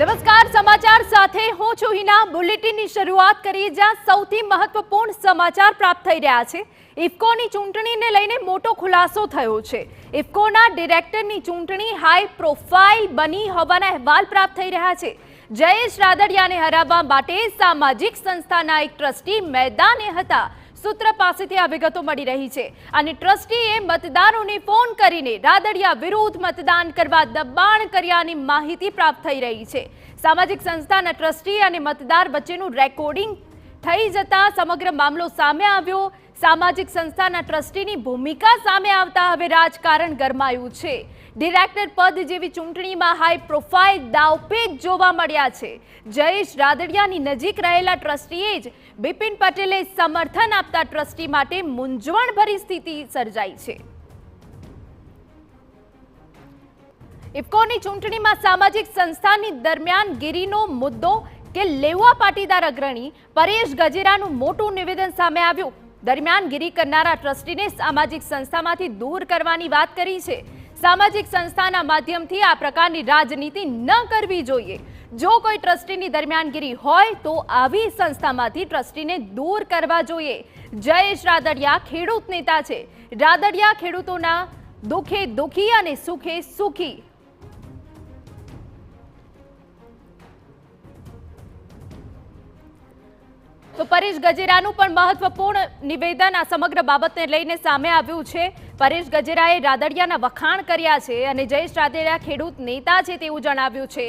નમસ્કાર, સમાચાર સાથે હું છું હિના। બુલેટિનની શરૂઆત કરીએ જ્યાં સૌથી મહત્વપૂર્ણ સમાચાર પ્રાપ્ત થઈ રહ્યા છે। ઇફકોની ચૂંટણીને લઈને મોટો ખુલાસો થયો છે। ઇફકોના ડિરેક્ટરની ચૂંટણી હાઈ પ્રોફાઇલ બની હોવાના અહેવાલ પ્રાપ્ત થઈ રહ્યા છે। જયેશ રાદડિયાને હરાવવા માટે સામાજિક સંસ્થાના એક ટ્રસ્ટી મેદાને હતા। सूत्र पासेथी आ विगतो मळी रही छे અને ટ્રસ્ટીએ મતદારોને ફોન કરીને રાદડિયા વિરુદ્ધ મતદાન કરવા દબાણ કર્યાની માહિતી પ્રાપ્ત થઈ રહી છે। સામાજિક સંસ્થાના ટ્રસ્ટી અને મતદાર વચ્ચેનું રેકોર્ડિંગ થઈ જતા સમગ્ર મામલો સામે આવ્યો। સામાજિક સંસ્થાના ટ્રસ્ટીની ભૂમિકા સામે આવતા હવે રાજકારણ ગરમાયું છે। ડિરેક્ટર પદ જેવી ચૂંટણીમાં હાઈ પ્રોફાઇલ દાવપેચ જોવા મળ્યા છે। જયેશ રાદડિયાની નજીક રહેલા ટ્રસ્ટીએ જ બિપિન પટેલે સમર્થન આપતા ટ્રસ્ટી માટે મૂંઝવણભરી સ્થિતિ સર્જાઈ છે। ઇફકોની ચૂંટણીમાં સામાજિક સંસ્થાની દરમિયાનગીરીનો મુદ્દો કે લેવા પાટીદાર અગ્રણી પરેશ ગજેરાનું મોટું નિવેદન સામે આવ્યું। દરમિયાનગીરી કરનારા ટ્રસ્ટીને સામાજિક સંસ્થામાંથી દૂર કરવાની વાત કરી છે। સામાજિક સંસ્થાના માધ્યમથી આ પ્રકારની રાજનીતિ ન કરવી જોઈએ। જો કોઈ ટ્રસ્ટીની દરમિયાનગીરી હોય તો આવી સંસ્થામાંથી ટ્રસ્ટીને દૂર કરવા જોઈએ। જયેશ રાદડિયા ખેડૂત નેતા છે। રાદડિયા ખેડૂતોના દુખે દુખી અને સુખે સુખી। તો પરેશ ગજેરાનું પણ મહત્વપૂર્ણ નિવેદન આ સમગ્ર બાબતને લઈને સામે આવ્યું છે। પરેશ ગજેરાએ રાદડિયાના વખાણ કર્યા છે અને જયેશ રાદડિયા ખેડૂત નેતા છે તેવું જણાવ્યું છે।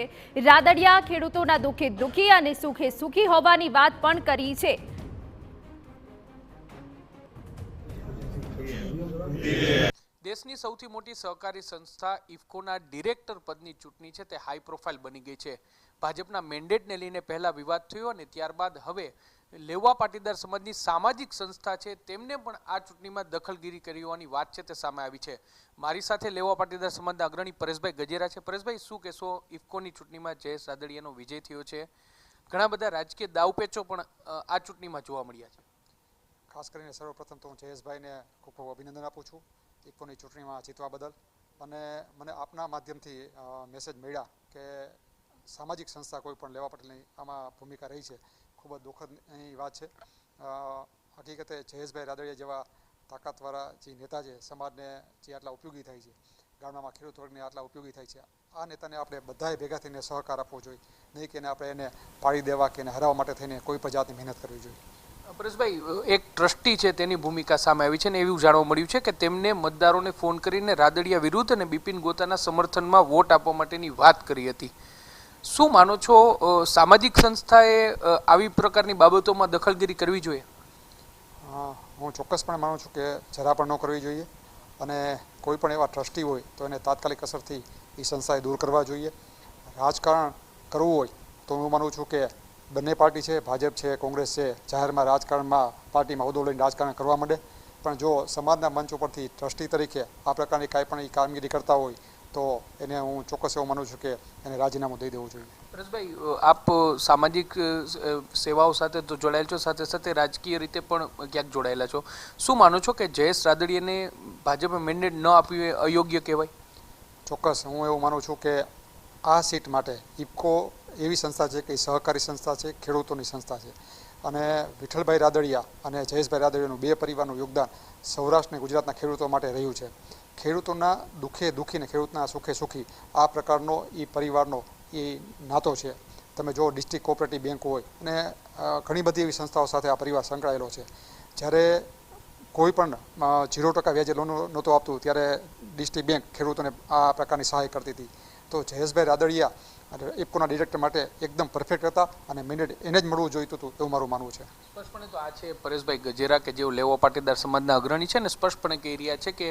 રાદડિયા ખેડૂતોના દુખે દુખી અને સુખે સુખી હોવાની વાત પણ કરી છે। દેશની સૌથી મોટી સહકારી સંસ્થા ઇફકોના ડિરેક્ટર પદની ચૂંટણી છે તે હાઈ પ્રોફાઇલ બની ગઈ છે। ભાજપના મેન્ડેટને લઈને પહેલા વિવાદ થયો અને ત્યારબાદ હવે લેવા પાટીદાર સમાજની સામાજિક સંસ્થા છે તેમને પણ આ ચૂંટણીમાં દખલગીરી કરી હોવાની વાત છે તે સામે આવી છે। મારી સાથે લેવા પાટીદાર સમાજના અગ્રણી પરેશભાઈ ગજેરા છે। પરેશભાઈ, શું કહેશો? ઇફકોની ચૂંટણીમાં જયેશ રાદડિયાનો વિજય થયો છે, ઘણા બધા રાજકીય દાવપેચો પણ આ ચૂંટણીમાં જોવા મળ્યા છે। ખાસ કરીને સર્વપ્રથમ તો હું જયેશભાઈને ખૂબ ખૂબ અભિનંદન આપું છું ઇફકોની ચૂંટણીમાં જીતવા બદલ। અને મને આપના માધ્યમથી મેસેજ મળ્યા કે સામાજિક સંસ્થા કોઈ પણ લેવા પટેલની આમાં ભૂમિકા રહી છે, ખૂબ જ દુઃખદની વાત છે। હકીકતે જયેશભાઈ રાદડિયા જેવા તાકાતવાળા જે નેતા છે, સમાજને જે આટલા ઉપયોગી થાય છે, ગામડામાં ખેડૂત વર્ગને આટલા ઉપયોગી થાય છે, આ નેતાને આપણે બધાએ ભેગા થઈને સહકાર આપવો જોઈએ, નહીં કે આપણે એને પાડી દેવા કે એને હરાવવા માટે થઈને કોઈ પણ જાતની મહેનત કરવી જોઈએ। પરેશભાઈ, એક ટ્રસ્ટી છે તેની ભૂમિકા સામે આવી છે ને એવું જાણવા મળ્યું છે કે તેમને મતદારોને ફોન કરીને રાદડિયા વિરુદ્ધ અને બિપિન ગોતાના સમર્થનમાં વોટ આપવા માટેની વાત કરી હતી। શું માનો છો, સામાજિક સંસ્થાએ આવી પ્રકારની બાબતોમાં દખલગીરી કરવી જોઈએ? હું ચોક્કસપણે માનું છું કે જરા પણ ન કરવી જોઈએ અને કોઈ પણ એવા ટ્રસ્ટી હોય તો એને તાત્કાલિક અસરથી એ સંસ્થાએ દૂર કરવા જોઈએ। રાજકારણ કરવું હોય તો હું માનું છું કે બંને પાર્ટી છે, ભાજપ છે, કોંગ્રેસ છે, જાહેરમાં રાજકારણમાં પાર્ટીમાં હોદ્દો લઈને રાજકારણ કરવા માંડે, પણ જો સમાજના મંચ ઉપરથી ટ્રસ્ટી તરીકે આ પ્રકારની કાંઈ પણ એ કામગીરી કરતા હોય તો એને હું ચોક્કસ એવું માનું છું કે એને રાજીનામું દઈ દેવું જોઈએ। પરેશભાઈ, આપ સામાજિક સેવાઓ સાથે તો જોડાયેલ છો, સાથે સાથે રાજકીય રીતે પણ ક્યાંક જોડાયેલા છો। શું માનો છો કે જયેશ રાદડિયાને ભાજપે મેન્ડેટ ન આપ્યું એ અયોગ્ય કહેવાય? ચોક્કસ હું એવું માનું છું કે આ સીટ માટે ઇફકો એવી સંસ્થા છે કે સહકારી સંસ્થા છે, ખેડૂતોની સંસ્થા છે અને વિઠ્ઠલભાઈ રાદડિયા અને જયેશભાઈ રાદડિયાનું બે પરિવારનું યોગદાન સૌરાષ્ટ્ર અને ગુજરાતના ખેડૂતો માટે રહ્યું છે। ખેડૂતોના દુઃખે દુઃખી ને ખેડૂતના સુખે સુખી આ પ્રકારનો એ પરિવારનો એ નાતો છે। તમે જો ડિસ્ટ્રિક્ટ કોઓપરેટિવ બેંક હોય અને ઘણી બધી એવી સંસ્થાઓ સાથે આ પરિવાર સંકળાયેલો છે। જ્યારે કોઈ પણ 0% વ્યાજે લોન નહોતું આપતું ત્યારે ડિસ્ટ્રિક્ટ બેંક ખેડૂતોને આ પ્રકારની સહાય કરતી હતી। તો જયેશભાઈ રાદડિયા અને ઇફકોના ડિરેક્ટર માટે એકદમ પરફેક્ટ હતા અને મેન્ડેટ એને જ મળવું જોઈતું હતું એવું મારું માનવું છે। સ્પષ્ટપણે તો આ છે પરેશભાઈ ગજેરા કે જેઓ લેવા પાટીદાર સમાજના અગ્રણી છે ને સ્પષ્ટપણે કહી રહ્યા છે કે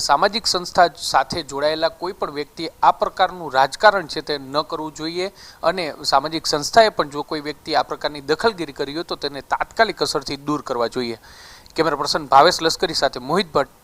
સામાજિક સંસ્થા સાથે જોડાયેલા કોઈ પણ વ્યક્તિ આ પ્રકારનું રાજકારણ છે તે ન કરવું જોઈએ અને સામાજિક સંસ્થાએ પણ જો કોઈ વ્યક્તિ આ પ્રકારની દખલગીરી કરી હોય તો તેને તાત્કાલિક અસરથી દૂર કરવા જોઈએ। કેમેરા પર્સન ભાવેશ લશ્કરી સાથે મોહિત ભટ્ટ,